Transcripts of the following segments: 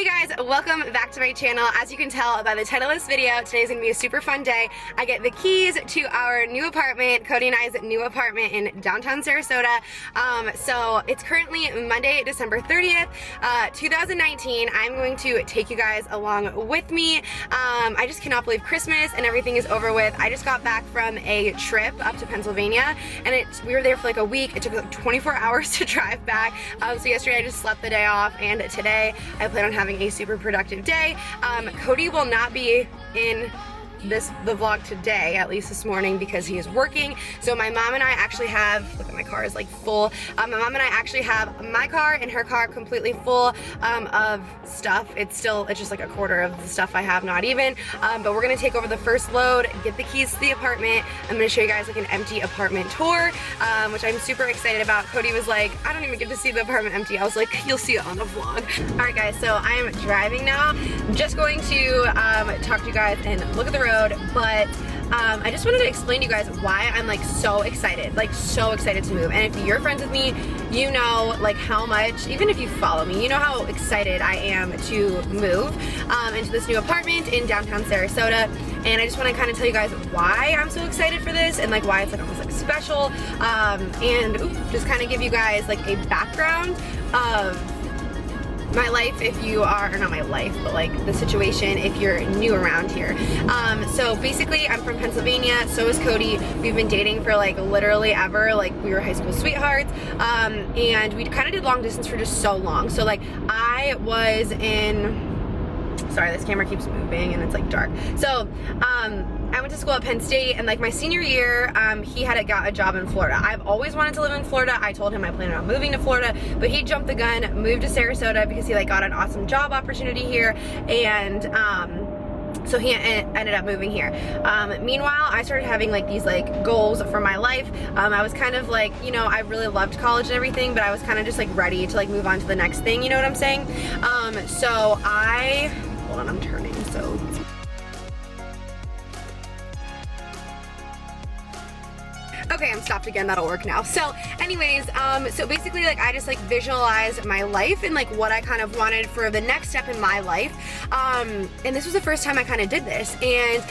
Hey guys, welcome back to my channel. As you can tell by the title of this video, today's gonna be a super fun day. I get the keys to our new apartment, Cody and I's new apartment in downtown Sarasota. So it's currently Monday, December 30th, 2019. I'm going to take you guys along with me. I just cannot believe Christmas and everything is over with. I just got back from a trip up to Pennsylvania and we were there for like a week. It took like 24 hours to drive back. So yesterday I just slept the day off, and today I plan on having a super productive day. Cody will not be in the vlog today, at least this morning, because he is working. So my mom and I actually have, look at my car is like full. My mom and I actually have my car and her car completely full of stuff. It's just like a quarter of the stuff I have, not even. But we're gonna take over the first load, get the keys to the apartment. I'm gonna show you guys like an empty apartment tour, which I'm super excited about. Cody was like, I don't even get to see the apartment empty. I was like, you'll see it on the vlog. All right guys, so I am driving now. I'm just going to talk to you guys and look at the road. But I just wanted to explain to you guys why I'm like so excited to move. And if you're friends with me, you know like how much, even if you follow me, you know how excited I am to move into this new apartment in downtown Sarasota. And I just want to kind of tell you guys why I'm so excited for this, and like why it's like almost like special, and just kind of give you guys like a background of my life if you are, or not my life, but like the situation if you're new around here. So basically I'm from Pennsylvania, so is Cody. We've been dating for like literally ever, like we were high school sweethearts, and we kind of did long distance for just so long. So like I was in, sorry, this camera keeps moving and it's like dark. So I went to school at Penn State, and like my senior year, he had got a job in Florida. I've always wanted to live in Florida. I told him I planned on moving to Florida, but he jumped the gun, moved to Sarasota because he like got an awesome job opportunity here, and so he ended up moving here. Meanwhile, I started having like these like goals for my life. I was kind of like, you know, I really loved college and everything, but I was kind of just like ready to like move on to the next thing, you know what I'm saying? So hold on, I'm turning, so. Okay, I'm stopped again, that'll work now. So anyways, so basically like I just like visualized my life and like what I kind of wanted for the next step in my life. And this was the first time I kind of did this, and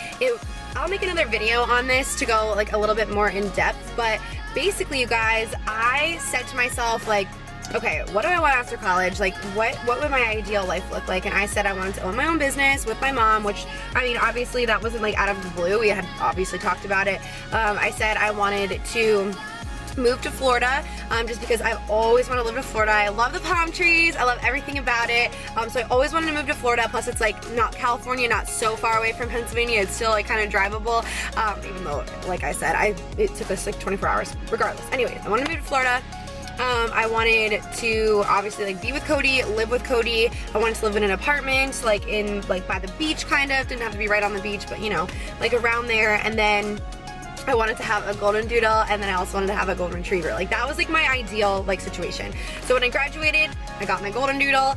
I'll make another video on this to go like a little bit more in depth, but basically you guys, I said to myself like, okay, what do I want after college? Like, what would my ideal life look like? And I said I wanted to own my own business with my mom, which, I mean, obviously that wasn't like out of the blue. We had obviously talked about it. I said I wanted to move to Florida, just because I've always wanted to live in Florida. I love the palm trees. I love everything about it. So I always wanted to move to Florida. Plus it's like not California, not so far away from Pennsylvania. It's still like kind of drivable, even though, like I said, it took us like 24 hours. Regardless. Anyways, I want to move to Florida. I wanted to obviously like be with Cody, live with Cody. I wanted to live in an apartment, like by the beach kind of. Didn't have to be right on the beach, but you know, like around there. And then I wanted to have a golden doodle, and then I also wanted to have a golden retriever. Like that was like my ideal like situation. So when I graduated, I got my golden doodle.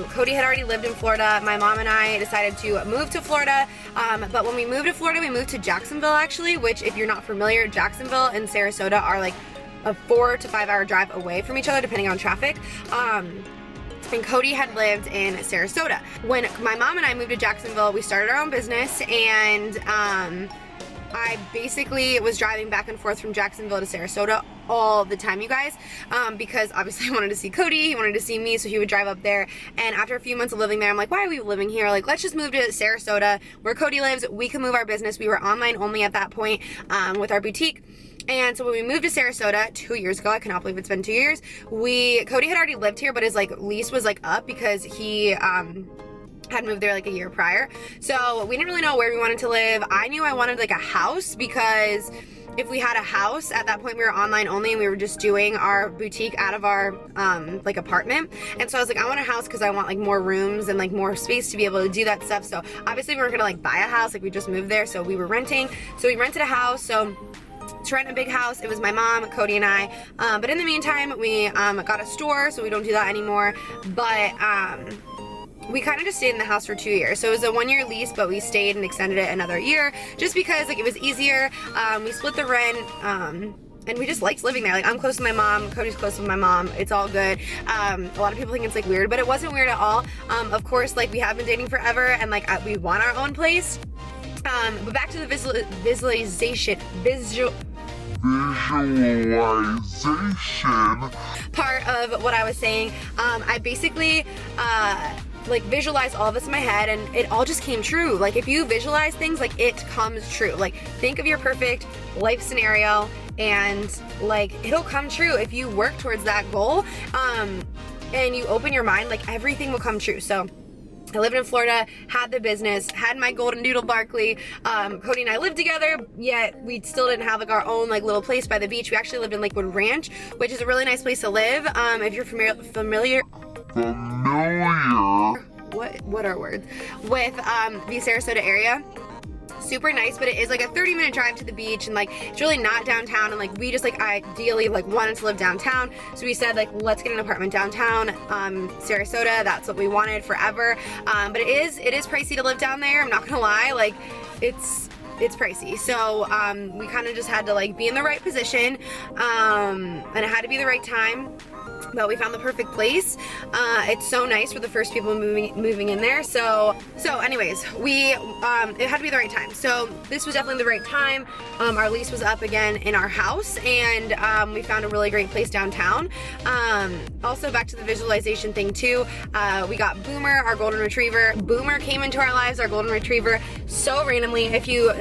Cody had already lived in Florida. My mom and I decided to move to Florida. But when we moved to Florida, we moved to Jacksonville actually, which if you're not familiar, Jacksonville and Sarasota are like a 4 to 5 hour drive away from each other depending on traffic. And Cody had lived in Sarasota. When my mom and I moved to Jacksonville, we started our own business, and I basically was driving back and forth from Jacksonville to Sarasota all the time, you guys, because obviously I wanted to see Cody, he wanted to see me, so he would drive up there. And after a few months of living there, I'm like, why are we living here? Like, let's just move to Sarasota where Cody lives. We can move our business. We were online only at that point with our boutique. And so when we moved to Sarasota 2 years ago, I cannot believe it's been 2 years, Cody had already lived here, but his like lease was like up because he had moved there like a year prior. So we didn't really know where we wanted to live. I knew I wanted like a house, because if we had a house, at that point we were online only and we were just doing our boutique out of our like apartment. And so I was like, I want a house because I want like more rooms and like more space to be able to do that stuff. So obviously we weren't gonna like buy a house, like we just moved there, so we were renting. So we rented a house. So to rent a big house, it was my mom, Cody, and I. But in the meantime, we got a store, so we don't do that anymore. But we kind of just stayed in the house for 2 years. So it was a 1 year lease, but we stayed and extended it another year just because like it was easier. We split the rent. and we just liked living there. Like, I'm close to my mom, Cody's close with my mom, it's all good. A lot of people think it's like weird, but it wasn't weird at all. Of course, like, we have been dating forever, and like we want our own place. But back to the visualization part of what I was saying. I basically like visualized all of this in my head, and it all just came true. Like, if you visualize things, like, it comes true. Like, think of your perfect life scenario, and like, it'll come true if you work towards that goal, and you open your mind, like, everything will come true. So I lived in Florida, had the business, had my golden doodle Barkley. Cody and I lived together, yet we still didn't have like our own like little place by the beach. We actually lived in Lakewood Ranch, which is a really nice place to live. If you're familiar what are words with the Sarasota area. Super nice, but it is like a 30-minute drive to the beach, and like, it's really not downtown, and like, we just like ideally like wanted to live downtown, so we said like, let's get an apartment downtown, Sarasota. That's what we wanted forever. But it is pricey to live down there, I'm not gonna lie. Like, it's pricey, so we kind of just had to like be in the right position, and it had to be the right time. But we found the perfect place. It's so nice for the first people moving in there. So anyways, it had to be the right time. So this was definitely the right time. Our lease was up again in our house, and we found a really great place downtown. Also, back to the visualization thing too, we got Boomer, our golden retriever. Boomer came into our lives, our golden retriever, so randomly. If you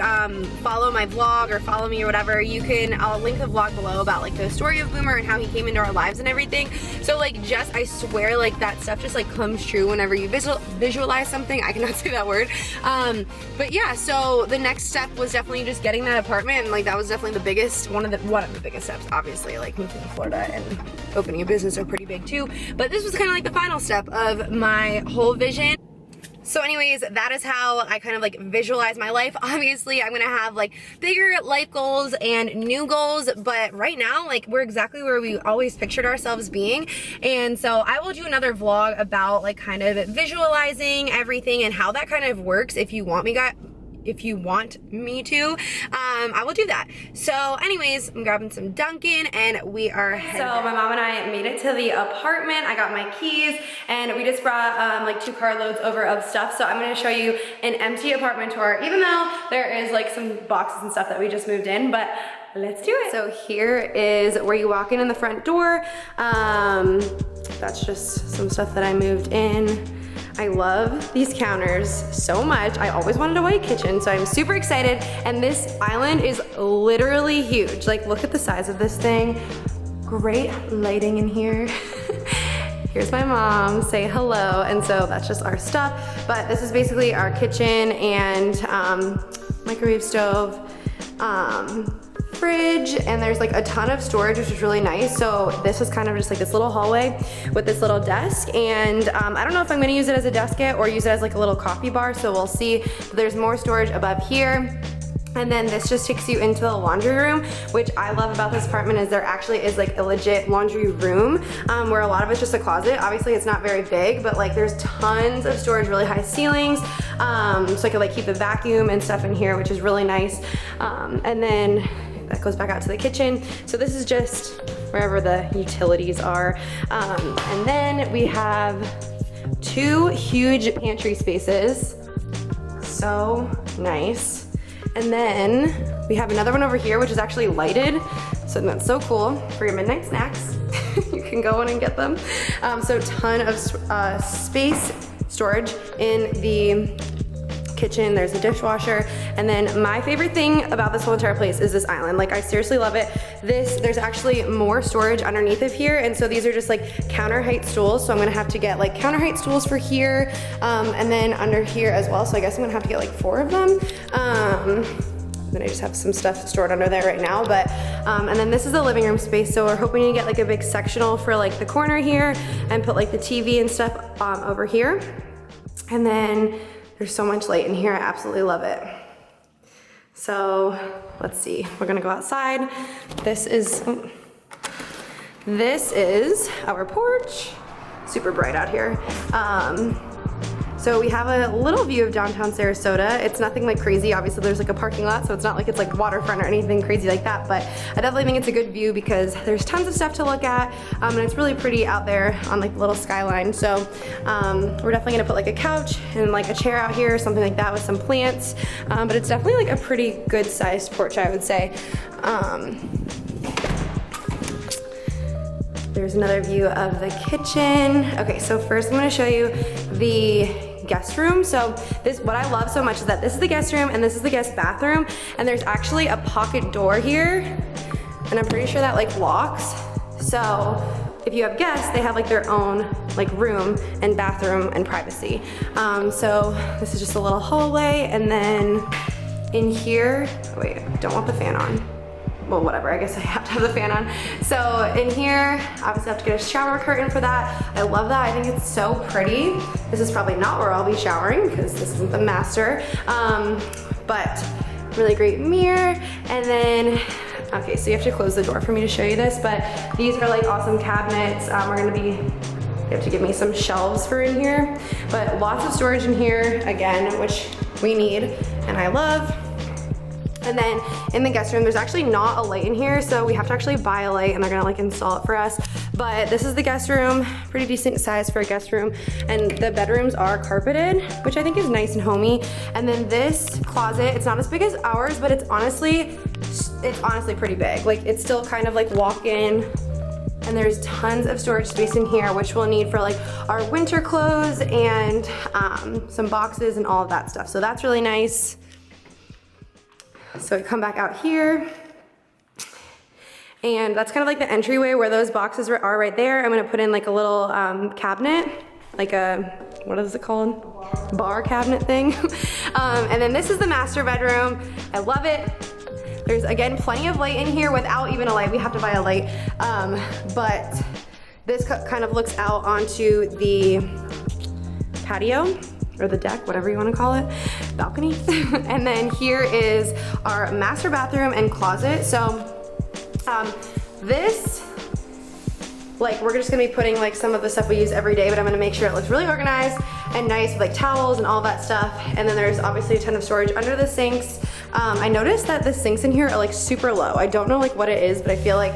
follow my vlog or follow me or whatever, I'll link the vlog below about like the story of Boomer and how he came into our lives and everything. So like, I swear, like, that stuff just like comes true whenever you visualize something. I cannot say that word. But yeah, so the next step was definitely just getting that apartment, and like, that was definitely the biggest, one of the biggest steps. Obviously, like, moving to Florida and opening a business are pretty big too, but this was kind of like the final step of my whole vision. So anyways, that is how I kind of like visualize my life. Obviously, I'm gonna have like bigger life goals and new goals, but right now, like, we're exactly where we always pictured ourselves being. And so I will do another vlog about like kind of visualizing everything and how that kind of works. If you want me to, I will do that. So anyways, I'm grabbing some Dunkin' and we are headed. So my mom and I made it to the apartment. I got my keys, and we just brought like 2 carloads over of stuff. So I'm gonna show you an empty apartment tour, even though there is like some boxes and stuff that we just moved in, but let's do it. So here is where you walk in the front door. That's just some stuff that I moved in. I love these counters so much. I always wanted a white kitchen, so I'm super excited. And this island is literally huge. Like, look at the size of this thing. Great lighting in here. Here's my mom, say hello. And so that's just our stuff. But this is basically our kitchen and microwave stove, fridge, and there's like a ton of storage, which is really nice. So this is kind of just like this little hallway with this little desk, and I don't know if I'm gonna use it as a desk yet or use it as like a little coffee bar, so we'll see. There's more storage above here. And then this just takes you into the laundry room, which I love about this apartment is there actually is like a legit laundry room where a lot of it's just a closet. Obviously it's not very big, but like there's tons of storage, really high ceilings. So I could like keep the vacuum and stuff in here, which is really nice. And then that goes back out to the kitchen. So this is just wherever the utilities are. And then we have 2 huge pantry spaces. So nice. And then we have another one over here, which is actually lighted. So that's so cool for your midnight snacks. You can go in and get them. So ton of space storage in the kitchen. There's a dishwasher. And then my favorite thing about this whole entire place is this island. Like, I seriously love it. There's actually more storage underneath of here. And so these are just like counter height stools. So I'm gonna have to get like counter height stools for here. And then under here as well. So I guess I'm gonna have to get like 4 of them. Then I just have some stuff stored under there right now. But, and then this is the living room space. So we're hoping to get like a big sectional for like the corner here and put like the TV and stuff over here. And then there's so much light in here, I absolutely love it. So let's see, we're gonna go outside. This is our porch. Super bright out here. So we have a little view of downtown Sarasota. It's nothing like crazy. Obviously there's like a parking lot, so it's not like it's like waterfront or anything crazy like that, but I definitely think it's a good view because there's tons of stuff to look at, and it's really pretty out there on like the little skyline. So we're definitely gonna put like a couch and like a chair out here, something like that with some plants, but it's definitely like a pretty good sized porch, I would say. There's another view of the kitchen. Okay, so first I'm gonna show you the guest room. So this, what I love so much is that this is the guest room and this is the guest bathroom, and there's actually a pocket door here, and I'm pretty sure that like locks. So if you have guests, they have like their own like room and bathroom and privacy. So this is just a little hallway, and then in here, oh wait, I don't want the fan on. Well, whatever, I guess I have to have the fan on. So in here, obviously I have to get a shower curtain for that. I love that, I think it's so pretty. This is probably not where I'll be showering because this isn't the master, but really great mirror. And then, okay, so you have to close the door for me to show you this, but these are like awesome cabinets. You have to give me some shelves for in here, but lots of storage in here, again, which we need and I love. And then in the guest room, there's actually not a light in here, so we have to actually buy a light and they're gonna like install it for us. But this is the guest room, pretty decent size for a guest room. And the bedrooms are carpeted, which I think is nice and homey. And then this closet, it's not as big as ours, but it's honestly pretty big. Like it's still kind of like walk-in. And there's tons of storage space in here, which we'll need for like our winter clothes and some boxes and all of that stuff. So that's really nice. So we come back out here, and that's kind of like the entryway where those boxes are right there. I'm gonna put in like a little cabinet, like a, what is it called? Bar cabinet thing. And then this is the master bedroom. I love it. There's, again, plenty of light in here without even a light. We have to buy a light. But this kind of looks out onto the patio, or the deck, whatever you want to call it, balcony. And then here is our master bathroom and closet. So this, like, we're just gonna be putting like some of the stuff we use every day, but I'm gonna make sure it looks really organized and nice with like towels and all that stuff. And then there's obviously a ton of storage under the sinks. I noticed that the sinks in here are like super low. I don't know like what it is, but I feel like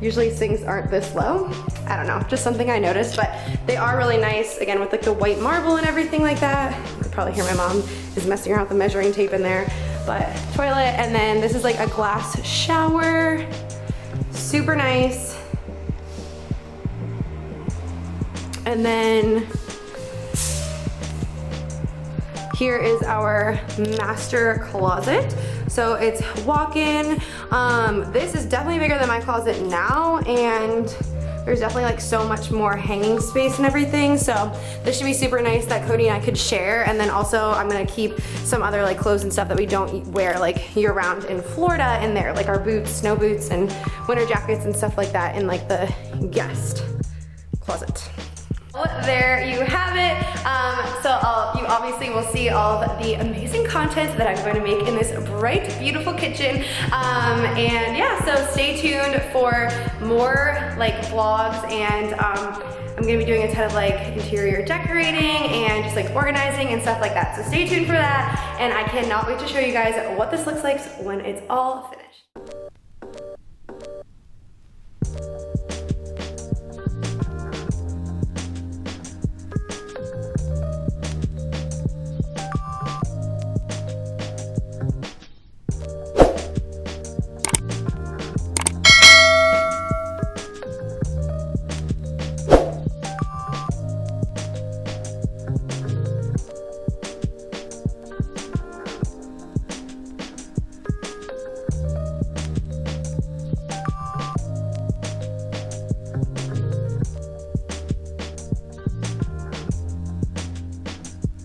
usually sinks aren't this low. I don't know, just something I noticed, but they are really nice, again, with like the white marble and everything like that. You could probably hear my mom is messing around with the measuring tape in there, but toilet. And then this is like a glass shower, super nice. And then here is our master closet. So it's walk-in. This is definitely bigger than my closet now, and there's definitely like so much more hanging space and everything. So this should be super nice that Cody and I could share. And then also I'm gonna keep some other like clothes and stuff that we don't wear like year round in Florida in there, like our boots, snow boots and winter jackets and stuff like that in like the guest closet. There you have it. So you obviously will see all of the amazing content that I'm going to make in this bright, beautiful kitchen. And yeah, so stay tuned for more like vlogs, and I'm gonna be doing a ton of like interior decorating and just like organizing and stuff like that. So stay tuned for that, and I cannot wait to show you guys what this looks like when it's all finished.